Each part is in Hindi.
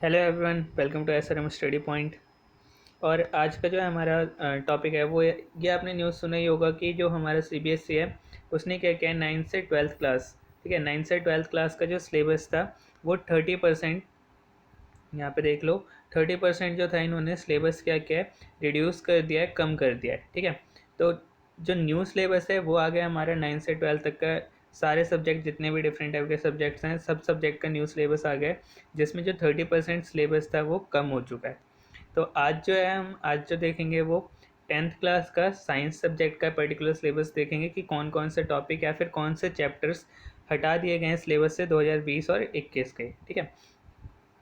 Hello everyone, welcome to SRM study point. और आज का जो है हमारा टॉपिक है वो ये आपने न्यूज़ सुना ही होगा कि जो हमारा सीबीएसई है उसने क्या किया है, 9th से 12th क्लास, ठीक है, 9th से 12th क्लास का जो सिलेबस था वो 30%, यहाँ पे देख लो, 30% जो था इन्होंने सिलेबस क्या किया है, रिड्यूस कर दिया है, कम कर दिया है, ठीक है। तो जो न्यू सिलेबस है वो आ गया हमारा 9 से 12 तक का, सारे सब्जेक्ट जितने भी डिफरेंट टाइप के सब्जेक्ट्स हैं सब सब्जेक्ट का न्यू सिलेबस आ गया है, जिसमें जो 30% सिलेबस था वो कम हो चुका है। तो आज जो है हम आज जो देखेंगे वो 10th क्लास का साइंस सब्जेक्ट का पर्टिकुलर सिलेबस देखेंगे कि कौन कौन से टॉपिक या फिर कौन से चैप्टर्स हटा दिए गए हैं सिलेबस से 2020 और 21 के, ठीक है।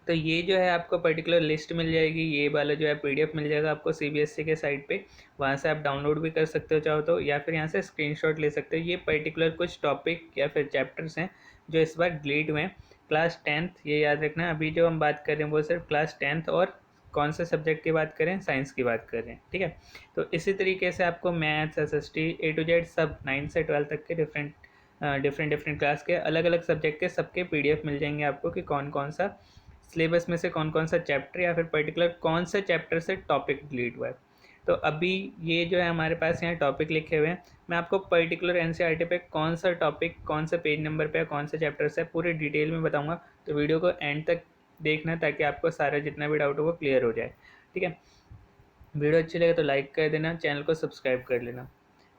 तो ये जो है आपको पर्टिकुलर लिस्ट मिल जाएगी, ये वाला जो है पीडीएफ मिल जाएगा आपको सीबीएसई के साइट पे, वहाँ से आप डाउनलोड भी कर सकते हो चाहो तो, या फिर यहाँ से स्क्रीनशॉट ले सकते हो। ये पर्टिकुलर कुछ टॉपिक या फिर चैप्टर्स हैं जो इस बार डिलीट हुए हैं। क्लास 10th, ये याद रखना, अभी जो हम बात कर रहे हैं वो सिर्फ क्लास 10th और कौन से सब्जेक्ट की बात करें, साइंस की बात कर रहे हैं, ठीक है। तो इसी तरीके से आपको maths, SST, A to Z सब 9 से 12 तक के डिफरेंट क्लास के अलग अलग सब्जेक्ट के सबके पीडीएफ मिल जाएंगे आपको कि कौन कौन सा सिलेबस में से कौन कौन सा चैप्टर या फिर पर्टिकुलर कौन से चैप्टर से टॉपिक डिलीट हुआ है। तो अभी ये जो है हमारे पास यहाँ टॉपिक लिखे हुए हैं, मैं आपको पर्टिकुलर एनसीईआरटी पे कौन सा टॉपिक कौन से पेज नंबर पे कौन से चैप्टर से पूरे डिटेल में बताऊंगा। तो वीडियो को एंड तक देखना ताकि आपको सारा जितना भी डाउट हो वो क्लियर हो जाए, ठीक है। वीडियो अच्छी लगे तो लाइक कर देना, चैनल को सब्सक्राइब कर लेना।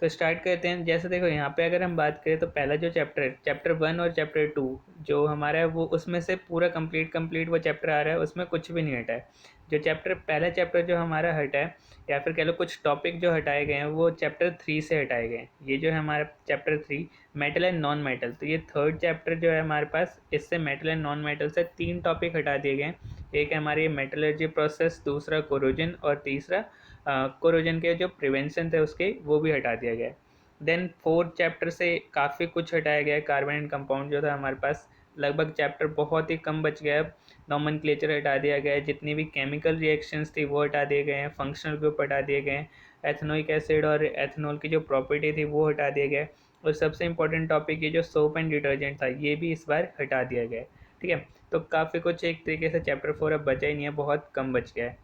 तो स्टार्ट करते हैं। जैसे देखो यहाँ पे अगर हम बात करें तो पहला जो चैप्टर है, चैप्टर 1 और चैप्टर 2 जो हमारा है वो उसमें से पूरा कंप्लीट वो चैप्टर आ रहा है, उसमें कुछ भी नहीं हटा है। जो चैप्टर पहला चैप्टर जो हमारा हटा है या फिर कह लो कुछ टॉपिक जो हटाए गए हैं वो चैप्टर 3 से हटाए गए हैं। ये जो है हमारा chapter 3 metal and non metal, तो ये थर्ड चैप्टर जो है हमारे पास, इससे मेटल एंड नॉन मेटल से 3 टॉपिक हटा दिए गए हैं। एक है हमारी मेटलर्जी प्रोसेस, दूसरा कोरोजन और तीसरा कोरोजन के जो प्रिवेंशन थे उसके वो भी हटा दिया गया है। देन फोर्थ चैप्टर से काफ़ी कुछ हटाया गया है। कार्बन एंड कंपाउंड जो था हमारे पास लगभग चैप्टर बहुत ही कम बच गया है। नॉमेनक्लेचर हटा दिया गया है, जितनी भी केमिकल रिएक्शंस थी वो हटा दिए गए हैं, फंक्शनल ग्रुप हटा दिए गए हैं, एथनोइक एसिड और एथनॉल की जो प्रॉपर्टी थी वो हटा दिया गया है। और सबसे इंपॉर्टेंट टॉपिक ये जो सोप एंड डिटर्जेंट था ये भी इस बार हटा दिया गया है, ठीक है। तो काफ़ी कुछ एक तरीके से चैप्टर 4 अब बचा ही नहीं है, बहुत कम बच गया है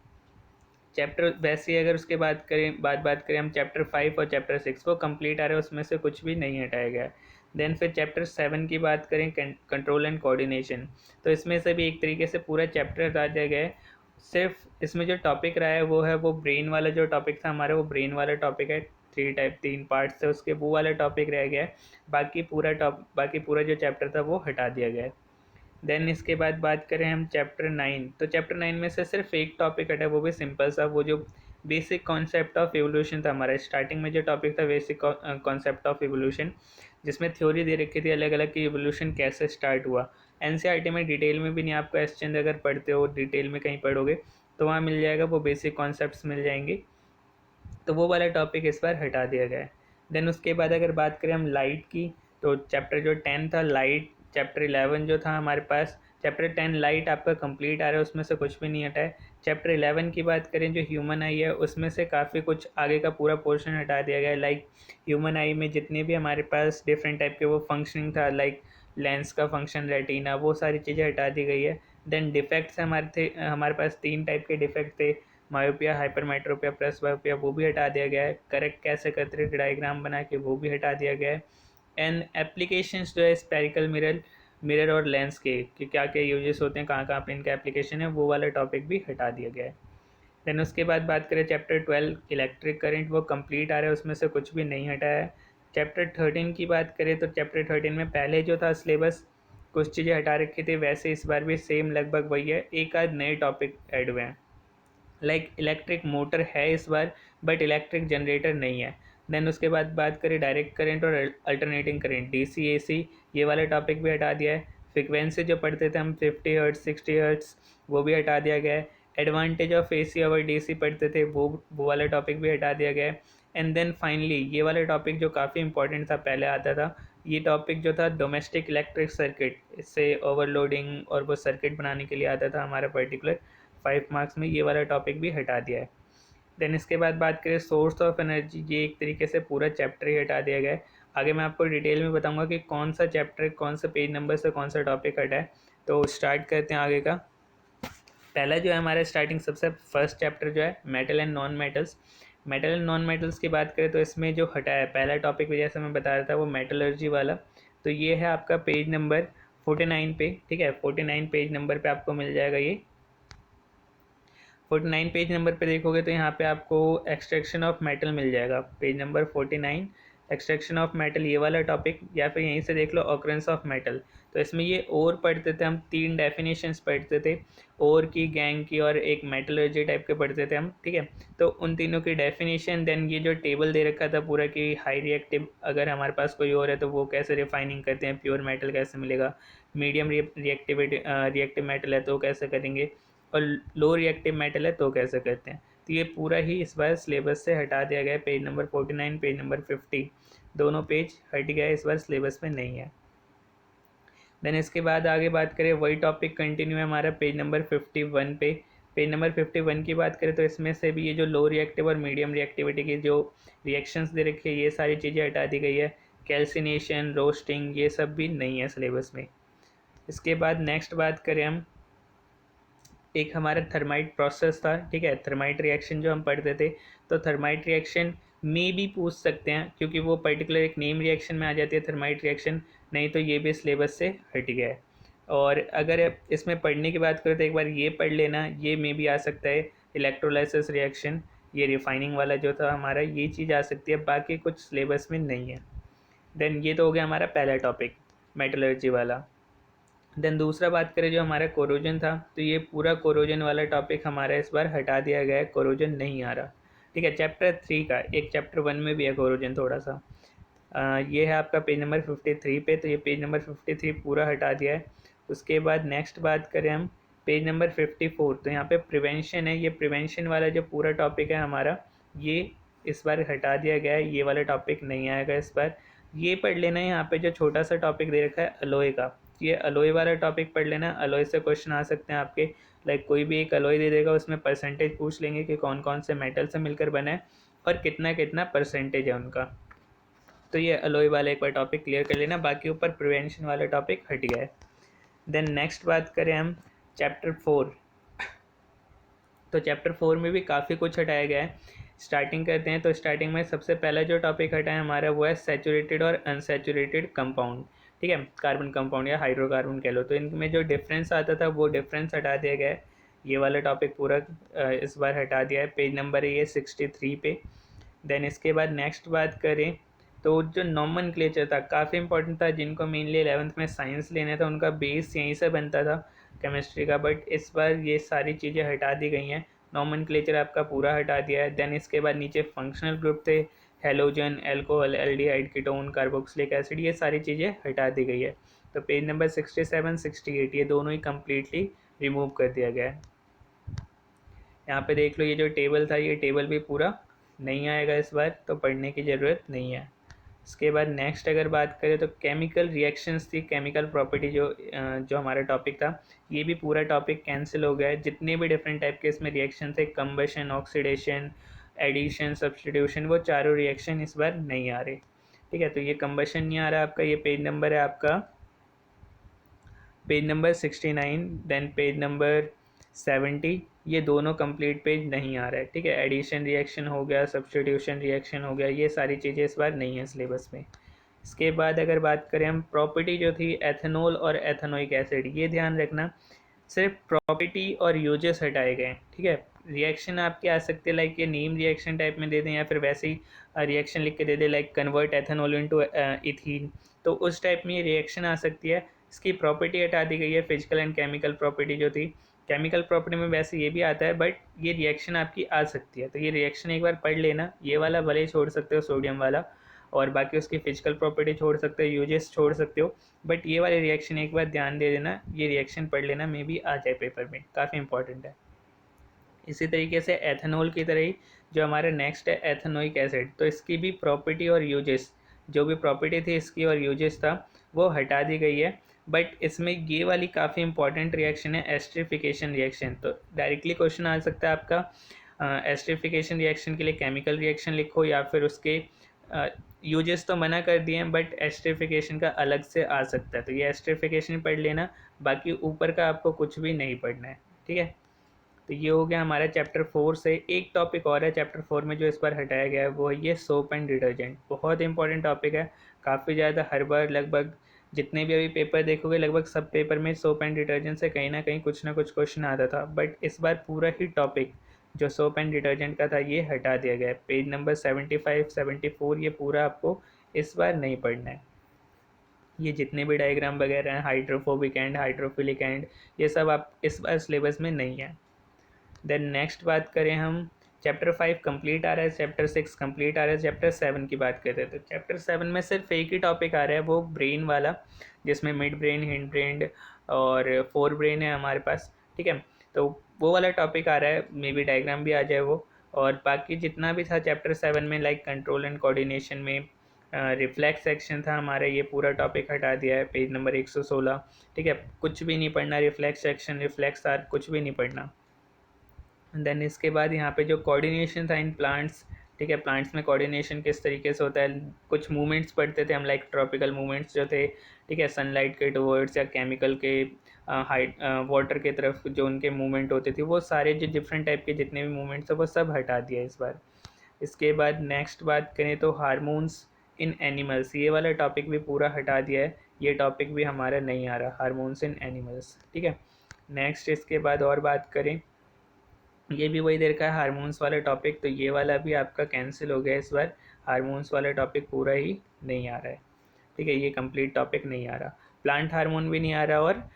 चैप्टर। वैसे ही अगर उसके बात करें हम चैप्टर 5 और चैप्टर 6 वो कंप्लीट आ रहे हैं, उसमें से कुछ भी नहीं हटाया गया है। देन फिर चैप्टर 7 की बात करें, कंट्रोल एंड कोऑर्डिनेशन, तो इसमें से भी एक तरीके से पूरा चैप्टर हटा दिया गया है। सिर्फ इसमें जो टॉपिक रहा है वो है वो ब्रेन वाला जो टॉपिक था हमारा, वो ब्रेन वाला टॉपिक है, 3 पार्ट से उसके वो वाला टॉपिक रह गया है। बाकी पूरा जो चैप्टर था वो हटा दिया गया है। देन इसके बाद बात करें हम चैप्टर 9, तो चैप्टर 9 में से सिर्फ एक टॉपिक हटा, वो भी सिंपल सा, वो जो बेसिक कॉन्सेप्ट ऑफ एवोल्यूशन था हमारा। स्टार्टिंग में जो टॉपिक था बेसिक कॉन्सेप्ट ऑफ एवोल्यूशन, जिसमें थ्योरी दे रखी थी अलग अलग कि एवोल्यूशन कैसे स्टार्ट हुआ। एनसीईआरटी में डिटेल में भी नहीं, आपको क्वेश्चन अगर पढ़ते हो डिटेल में कहीं पढ़ोगे तो वहाँ मिल जाएगा, वो बेसिक कॉन्सेप्ट्स मिल जाएंगे। तो वो वाला टॉपिक इस बार हटा दिया गया है। देन उसके बाद अगर बात करें हम लाइट की, तो चैप्टर जो 10 था लाइट, चैप्टर 11 जो था हमारे पास, चैप्टर 10 लाइट आपका कंप्लीट आ रहा है, उसमें से कुछ भी नहीं हटा है। चैप्टर 11 की बात करें जो ह्यूमन आई है, उसमें से काफ़ी कुछ आगे का पूरा पोर्शन हटा दिया गया है। लाइक ह्यूमन आई में जितने भी हमारे पास डिफरेंट टाइप के वो फंक्शनिंग था, लाइक लेंस का फंक्शन, रेटिना, वो सारी चीज़ें हटा दी गई है। देन डिफेक्ट्स हमारे पास 3 टाइप के डिफेक्ट थे, मायोपिया, हाइपरमेट्रोपिया प्लस बायोपिया, वो भी हटा दिया गया है। करेक्ट कैसे करते थे डायग्राम बना के, वो भी हटा दिया गया है। एंड एप्लीकेशंस जो है स्पेरिकल मिरर मिरर और लेंस के कि क्या क्या यूजेस होते हैं, कहाँ कहाँ पे इनका एप्लीकेशन है, वो वाला टॉपिक भी हटा दिया गया है। देन उसके बाद बात करें चैप्टर 12 इलेक्ट्रिक करंट, वो कंप्लीट आ रहा है, उसमें से कुछ भी नहीं हटाया है। चैप्टर 13 की बात करें तो चैप्टर 13 में पहले जो था सिलेबस कुछ चीज़ें हटा रखी थी, वैसे इस बार भी सेम लगभग वही है, एक आध नए टॉपिक ऐड हुए हैं। लाइक इलेक्ट्रिक मोटर है इस बार, बट इलेक्ट्रिक जनरेटर नहीं है। देन उसके बाद बात करें डायरेक्ट करंट और अल्टरनेटिंग करंट, डीसी एसी, ये वाला टॉपिक भी हटा दिया है। फ्रिक्वेंसी जो पढ़ते थे हम 50 हर्ट्ज 60 हर्ट्ज, वो भी हटा दिया गया है। एडवांटेज ऑफ एसी और डीसी पढ़ते थे, वो वाला टॉपिक भी हटा दिया गया है। एंड देन फाइनली ये वाला टॉपिक जो काफ़ी इंपॉर्टेंट था, पहले आता था, ये टॉपिक जो था डोमेस्टिक इलेक्ट्रिक सर्किट, इससे ओवरलोडिंग और वो सर्किट बनाने के लिए आता था हमारा पर्टिकुलर 5 मार्क्स में, ये वाला टॉपिक भी हटा दिया है। देन इसके बाद बात करें सोर्स ऑफ एनर्जी, ये एक तरीके से पूरा चैप्टर ही हटा दिया गया है। आगे मैं आपको डिटेल में बताऊंगा कि कौन सा चैप्टर कौन सा पेज नंबर से कौन सा टॉपिक हटा है। तो स्टार्ट करते हैं आगे का। पहला जो है हमारा स्टार्टिंग सबसे फर्स्ट चैप्टर जो है metal and non metals. Metal and non metals की बात करें तो इसमें जो हटाया पहला टॉपिक जैसे मैं बता रहा था वो मेटलर्जी वाला, तो ये है आपका पेज नंबर 49 पे, ठीक है, 49 पेज नंबर पे आपको मिल जाएगा ये। 49 पेज नंबर पे देखोगे तो यहाँ पे आपको एक्सट्रैक्शन ऑफ मेटल मिल जाएगा, page number 49, extraction of metal ये वाला टॉपिक, या फिर यहीं से देख लो ऑकरेंस ऑफ मेटल। तो इसमें ये और पढ़ते थे हम, 3 डेफिनेशंस पढ़ते थे, और की, गैंग की, और एक मेटलर्जी टाइप के पढ़ते थे हम, ठीक है। तो उन तीनों की डेफिनेशन, देन ये जो टेबल दे रखा था पूरा कि हाई रिएक्टिव अगर हमारे पास कोई और है तो वो कैसे रिफाइनिंग करते हैं, प्योर मेटल कैसे मिलेगा, मीडियम रिएक्टिव मेटल है तो कैसे करेंगे, और लो रिएक्टिव मेटल है तो कैसे करते हैं। तो ये पूरा ही इस बार सिलेबस से हटा दिया गया है, पेज नंबर 49, पेज नंबर 50, दोनों पेज हट गया है, इस बार सिलेबस में नहीं है। देन इसके बाद आगे बात करें, वही टॉपिक कंटिन्यू है हमारा पेज नंबर 51 पे। पेज नंबर 51 की बात करें तो इसमें से भी ये जो लो रिएक्टिव और मीडियम रिएक्टिविटी की जो रिएक्शंस दे रखी है ये सारी चीज़ें हटा दी गई है। कैल्सिनेशन, रोस्टिंग, ये सब भी नहीं है सिलेबस में। इसके बाद नेक्स्ट बात करें हम, एक हमारा थर्माइट प्रोसेस था, ठीक है, थर्माइट रिएक्शन जो हम पढ़ते थे, तो थर्माइट रिएक्शन में भी पूछ सकते हैं क्योंकि वो पर्टिकुलर एक नेम रिएक्शन में आ जाती है थर्माइट रिएक्शन, नहीं तो ये भी सिलेबस से हट गया है। और अगर इसमें पढ़ने की बात करें तो एक बार ये पढ़ लेना, ये में भी आ सकता है इलेक्ट्रोलाइसिस रिएक्शन, ये रिफाइनिंग वाला जो था हमारा, ये चीज़ आ सकती है, बाकी कुछ सिलेबस में नहीं है। देन ये तो हो गया हमारा पहला टॉपिक मेटलर्जी वाला। देन दूसरा बात करें जो हमारा कोरोजन था, तो ये पूरा कोरोजन वाला टॉपिक हमारा इस बार हटा दिया गया है, कोरोजन नहीं आ रहा, ठीक है। चैप्टर 3 का, एक चैप्टर 1 में भी है कोरोजन थोड़ा सा। ये है आपका पेज नंबर 53 पे, तो ये पेज नंबर 53 पूरा हटा दिया है। उसके बाद नेक्स्ट बात करें हम पेज नंबर 54, तो यहाँ पे प्रिवेंशन है, ये प्रिवेंशन वाला जो पूरा टॉपिक है हमारा, ये इस बार हटा दिया गया है, ये वाला टॉपिक नहीं आएगा इस बार। ये पढ़ लेना है, यहाँ पे जो छोटा सा टॉपिक दे रखा है अलोय का, ये अलोय वाला टॉपिक पढ़ लेना। अलोय से क्वेश्चन आ सकते हैं आपके, लाइक कोई भी एक अलोय दे देगा, उसमें परसेंटेज पूछ लेंगे कि कौन कौन से मेटल से मिलकर बना है और कितना कितना परसेंटेज है उनका। तो ये अलोय वाला एक बार टॉपिक क्लियर कर लेना, बाकी ऊपर प्रिवेंशन वाला टॉपिक हट गया है। देन नेक्स्ट बात करें हम चैप्टर 4, तो चैप्टर 4 में भी काफ़ी कुछ हटाया गया है। स्टार्टिंग करते हैं, तो स्टार्टिंग में सबसे पहला जो टॉपिक हटा है हमारा वो है सैचुरेटेड और अनसैचुरेटेड कंपाउंड, ठीक है, कार्बन कंपाउंड या हाइड्रोकार्बन कह लो, तो इनमें जो डिफरेंस आता था वो डिफरेंस हटा दिया गया है। ये वाला टॉपिक पूरा इस बार हटा दिया है, पेज नंबर है ये 63 पे। देन इसके बाद नेक्स्ट बात करें तो जो नॉमनक्लेचर था काफ़ी इंपॉर्टेंट था, जिनको मेनली 11th में साइंस लेना था उनका बेस यहीं से बनता था केमिस्ट्री का, बट इस बार ये सारी चीज़ें हटा दी गई हैं, नॉमनक्लेचर आपका पूरा हटा दिया है। देन इसके बाद नीचे फंक्शनल ग्रुप थे, halogen, alcohol, aldehyde, ketone, carboxylic acid, ये सारी चीज़ें हटा दी गई है। तो पेज नंबर 67, 68 ये दोनों ही कम्प्लीटली रिमूव कर दिया गया है। यहाँ पे देख लो ये जो टेबल था ये टेबल भी पूरा नहीं आएगा इस बार, तो पढ़ने की ज़रूरत नहीं है। इसके बाद नेक्स्ट अगर बात करें तो केमिकल रिएक्शंस थी, केमिकल प्रॉपर्टी जो हमारा टॉपिक था, ये भी पूरा टॉपिक कैंसिल हो गया है। जितने भी डिफरेंट टाइप के इसमें रिएक्शन थे, कंबशन, ऑक्सीडेशन, एडिशन, सब्सटीट्यूशन, वो चारों रिएक्शन इस बार नहीं आ रहे, ठीक है। तो ये कंबशन नहीं आ रहा आपका, ये पेज नंबर है आपका page number 69, then page number 70, ये दोनों कंप्लीट पेज नहीं आ रहा है, ठीक है। एडिशन रिएक्शन हो गया, सब्सटीट्यूशन रिएक्शन हो गया, ये सारी चीज़ें इस बार नहीं है सिलेबस में। इसके बाद अगर बात करें हम प्रॉपर्टी जो थी एथेनॉल और एथेनोइक एसिड, ये ध्यान रखना सिर्फ प्रॉपर्टी और यूजेस हटाए गए, ठीक है। रिएक्शन आपके आ सकते हैं लाइक ये नेम रिएक्शन टाइप में दे दें, या फिर वैसे ही रिएक्शन लिख के दे दें like convert ethanol into ethene, तो उस टाइप में ये रिएक्शन आ सकती है। इसकी प्रॉपर्टी हटा दी गई है, फिजिकल एंड केमिकल प्रॉपर्टी जो थी। केमिकल प्रॉपर्टी में वैसे ये भी आता है, बट ये रिएक्शन आपकी आ सकती है, तो ये रिएक्शन एक बार पढ़ लेना। ये वाला भले ही छोड़ सकते हो, सोडियम वाला, और बाकी उसकी फिजिकल प्रॉपर्टी छोड़ सकते हो, यूजेस छोड़ सकते हो, बट ये वाले रिएक्शन एक बार ध्यान दे देना, ये रिएक्शन पढ़ लेना, मे भी आ जाए पेपर में, काफ़ी इंपॉर्टेंट है। इसी तरीके से एथेनॉल की तरह ही जो हमारा नेक्स्ट है एथेनोइक एसिड, तो इसकी भी प्रॉपर्टी और यूजेस, जो भी प्रॉपर्टी थी इसकी और यूजेस था वो हटा दी गई है। बट इसमें ये वाली काफ़ी इंपॉर्टेंट रिएक्शन है एस्ट्रिफिकेशन रिएक्शन, तो डायरेक्टली क्वेश्चन आ सकता है आपका एस्ट्रिफिकेशन रिएक्शन के लिए केमिकल रिएक्शन लिखो, या फिर उसके यूजेस तो मना कर दिए हैं, बट एस्ट्रिफिकेशन का अलग से आ सकता है, तो ये एस्ट्रिफिकेशन पढ़ लेना, बाकी ऊपर का आपको कुछ भी नहीं पढ़ना है, ठीक है। तो ये हो गया हमारा चैप्टर 4 से। एक टॉपिक और है चैप्टर 4 में जो इस बार हटाया गया है, वो है ये सोप एंड डिटर्जेंट। बहुत इंपॉर्टेंट टॉपिक है, काफ़ी ज़्यादा। हर बार लगभग जितने भी अभी पेपर देखोगे, लगभग सब पेपर में सोप एंड डिटर्जेंट से कहीं ना कुछ क्वेश्चन आता था। बट इस बार पूरा ही टॉपिक जो सोप एंड डिटर्जेंट का था ये हटा दिया गया है। पेज नंबर 75 74 ये पूरा आपको इस बार नहीं पढ़ना है। ये जितने भी डायग्राम वगैरह हैं, हाइड्रोफोबिक एंड हाइड्रोफिलिक एंड, ये सब आप इस बार सिलेबस में नहीं है। देन नेक्स्ट बात करें हम, चैप्टर 5 कंप्लीट आ रहा है, चैप्टर 6 कंप्लीट आ रहा है, चैप्टर 7 की बात करते हैं। तो चैप्टर 7 में सिर्फ एक ही टॉपिक आ रहा है, वो ब्रेन वाला, जिसमें मिड ब्रेन, हिंड ब्रेन और फोर ब्रेन है हमारे पास। ठीक है, तो वो वाला टॉपिक आ रहा है, मे बी डायग्राम भी आ जाए वो। और बाकी जितना भी था चैप्टर 7 में, लाइक कंट्रोल एंड कोऑर्डिनेशन में रिफ्लेक्स सेक्शन था हमारा, ये पूरा टॉपिक हटा दिया है, पेज नंबर 116। ठीक है, कुछ भी नहीं पढ़ना, रिफ्लेक्स सेक्शन, रिफ्लेक्स आर, कुछ भी नहीं पढ़ना। देन इसके बाद यहाँ पे जो कोऑर्डिनेशन था इन प्लांट्स, ठीक है, प्लांट्स में कोऑर्डिनेशन किस तरीके से होता है, कुछ मूवमेंट्स पढ़ते थे हम, लाइक ट्रॉपिकल मूवमेंट्स जो थे, ठीक है, सनलाइट के टुवर्ड्स या केमिकल के हाइट वाटर के तरफ जो उनके मूवमेंट होते थे, वो सारे जो डिफरेंट टाइप के जितने भी मूवमेंट्स थे वो सब हटा दिया इस बार। इसके बाद नेक्स्ट बात करें तो हार्मोन्स इन एनिमल्स, ये वाला टॉपिक भी पूरा हटा दिया है, ये टॉपिक भी हमारा नहीं आ रहा, हार्मोन्स इन एनिमल्स। ठीक है, नेक्स्ट इसके बाद और बात करें, ये भी वही देर का है हार्मोन्स वाला टॉपिक, तो ये वाला भी आपका कैंसिल हो गया इस बार, हार्मोन्स वाला टॉपिक पूरा ही नहीं आ रहा है। ठीक है, ये कंप्लीट टॉपिक नहीं आ रहा, प्लांट हार्मोन भी नहीं आ रहा और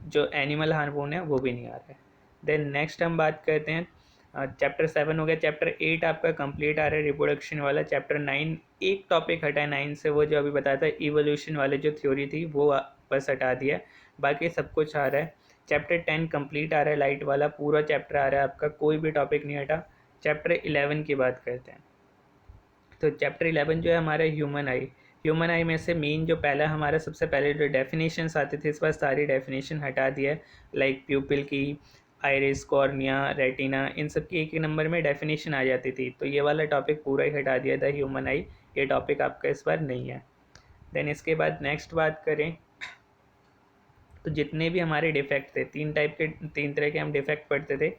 जो एनिमल हार्मोन है वो भी नहीं आ रहा है। देन नेक्स्ट हम बात करते हैं, चैप्टर 7 हो गया, चैप्टर 8 आपका कंप्लीट आ रहा है, रिप्रोडक्शन वाला। चैप्टर 9 एक टॉपिक हटा है 9 से, वो जो अभी बताया था इवोल्यूशन वाले जो थ्योरी थी वो बस हटा दिया, बाकी सब कुछ आ रहा है। चैप्टर 10 कंप्लीट आ रहा है, लाइट वाला पूरा चैप्टर आ रहा है आपका, कोई भी टॉपिक नहीं हटा। चैप्टर 11 की बात करते हैं, तो चैप्टर 11 जो है हमारा ह्यूमन आई। ह्यूमन आई में से मेन जो पहला हमारा सबसे पहले जो डेफिनेशंस आते थे, इस बार सारी डेफिनेशन हटा दिया है, लाइक प्यूपिल की, आइरिस, कॉर्निया, रेटिना, इन सब की एक ही नंबर में डेफिनेशन आ जाती थी, तो ये वाला टॉपिक पूरा ही हटा दिया था ह्यूमन आई, ये टॉपिक आपका इस बार नहीं है। देन इसके बाद नेक्स्ट बात करें, तो जितने भी हमारे डिफेक्ट थे, तीन तरह के हम डिफेक्ट पढ़ते थे,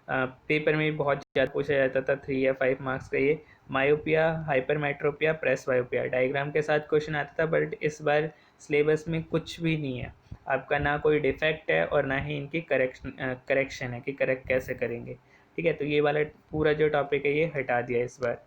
पेपर में भी बहुत ज़्यादा पूछा जाता था, 3 या 5 मार्क्स का, ये मायोपिया, हाइपरमेट्रोपिया, प्रेस वायोपिया, डायग्राम के साथ क्वेश्चन आता था। बट इस बार सिलेबस में कुछ भी नहीं है आपका, ना कोई डिफेक्ट है और ना ही इनकी करेक्शन है कि करेक्ट कैसे करेंगे। ठीक है, तो ये वाला पूरा जो टॉपिक है ये हटा दिया इस बार।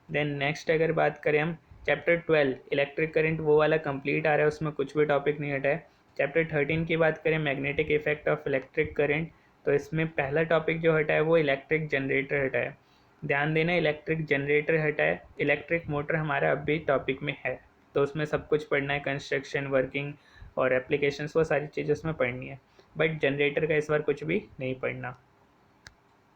देन नेक्स्ट अगर बात करें हम, चैप्टर 12 इलेक्ट्रिक करंट, वो वाला कंप्लीट आ रहा है, उसमें कुछ भी टॉपिक नहीं हटा है। चैप्टर 13 की बात करें, magnetic effect of electric current, तो इसमें पहला टॉपिक जो हटा है वो इलेक्ट्रिक जनरेटर हटा है। ध्यान देना, इलेक्ट्रिक जनरेटर हटा है, इलेक्ट्रिक मोटर हमारा अब भी टॉपिक में है, तो उसमें सब कुछ पढ़ना है, कंस्ट्रक्शन, वर्किंग और एप्लीकेशंस, वो सारी चीज़ें उसमें पढ़नी है, बट जनरेटर का इस बार कुछ भी नहीं पढ़ना।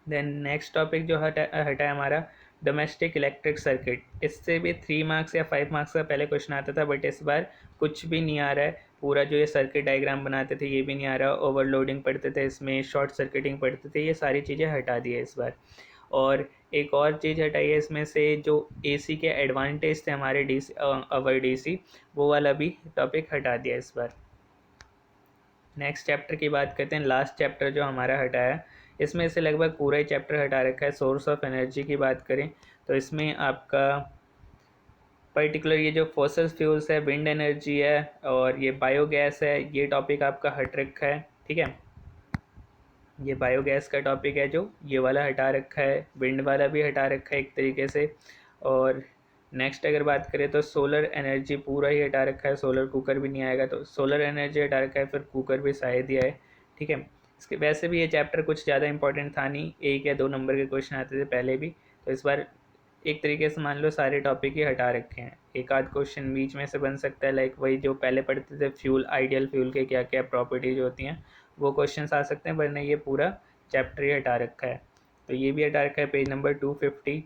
देन नेक्स्ट टॉपिक जो हटा है हमारा, डोमेस्टिक इलेक्ट्रिक सर्किट, इससे भी 3 मार्क्स या 5 मार्क्स का पहले क्वेश्चन आता था, बट इस बार कुछ भी नहीं आ रहा है। पूरा जो ये सर्किट डायग्राम बनाते थे ये भी नहीं आ रहा, ओवरलोडिंग पढ़ते थे इसमें, शॉर्ट सर्किटिंग पढ़ते थे, ये सारी चीज़ें हटा दी है इस बार। और एक और चीज़ हटाई है इसमें से, जो एसी के एडवांटेज थे हमारे डीसी अवर डीसी, वो वाला भी टॉपिक हटा दिया इस बार। नेक्स्ट चैप्टर की बात करते हैं, लास्ट चैप्टर जो हमारा हटाया है, इसमें से लगभग पूरा ही चैप्टर हटा रखा है। सोर्स ऑफ एनर्जी की बात करें तो इसमें आपका पर्टिकुलर ये जो फॉसिल फ्यूल्स है, विंड एनर्जी है और ये बायोगैस है, ये टॉपिक आपका हट रखा है। ठीक है, ये बायोगैस का टॉपिक है जो ये वाला हटा रखा है, विंड वाला भी हटा रखा है एक तरीके से। और नेक्स्ट अगर बात करें तो सोलर एनर्जी पूरा ही हटा रखा है, सोलर कुकर भी नहीं आएगा, तो सोलर एनर्जी हटा रखा है, फिर कुकर भी शायद ही आए। ठीक है, इसके वैसे भी ये चैप्टर कुछ ज़्यादा इंपॉर्टेंट था नहीं, 1 या 2 नंबर के क्वेश्चन आते थे पहले भी, तो इस बार एक तरीके से मान लो सारे टॉपिक ही हटा रखे हैं। एक आध क्वेश्चन बीच में से बन सकता है, लाइक वही जो पहले पढ़ते थे, फ्यूल, आइडियल फ्यूल के क्या क्या प्रॉपर्टीज होती हैं, वो क्वेश्चन आ सकते हैं, वरना ये पूरा चैप्टर ही हटा रखा है। तो ये भी हटा रखा है, पेज नंबर 250।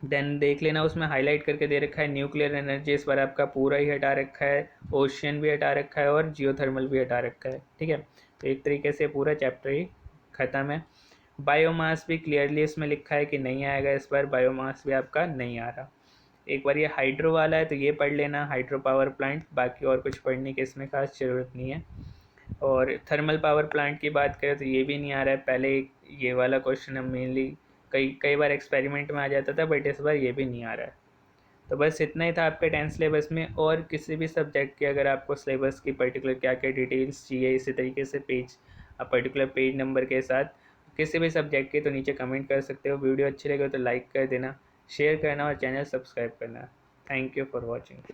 देन देख लेना, उसमें हाईलाइट करके दे रखा है न्यूक्लियर एनर्जी, इस बार आपका पूरा ही हटा रखा है, ओशियन भी हटा रखा है और जियोथर्मल भी हटा रखा है। ठीक है, तो एक तरीके से पूरा चैप्टर ही ख़त्म है। बायोमास भी क्लियरली इसमें लिखा है कि नहीं आएगा इस बार, बायोमास भी आपका नहीं आ रहा। एक बार ये हाइड्रो वाला है तो ये पढ़ लेना, हाइड्रो पावर प्लांट, बाकी और कुछ पढ़ने की इसमें खास ज़रूरत नहीं है। और थर्मल पावर प्लांट की बात करें तो ये भी नहीं आ रहा है। पहले ये वाला क्वेश्चन मेनली कई कई बार एक्सपेरिमेंट में आ जाता था, बट इस बार ये भी नहीं आ रहा है। तो बस इतना ही था आपके 10th सिलेबस में। और किसी भी सब्जेक्ट के अगर आपको सिलेबस की पर्टिकुलर क्या क्या डिटेल्स चाहिए, इसी तरीके से पेज पर्टिकुलर पेज नंबर के साथ किसी भी सब्जेक्ट के, तो नीचे कमेंट कर सकते हो। वीडियो अच्छी लगे तो लाइक कर देना, शेयर करना और चैनल सब्सक्राइब करना। Thank you for watching.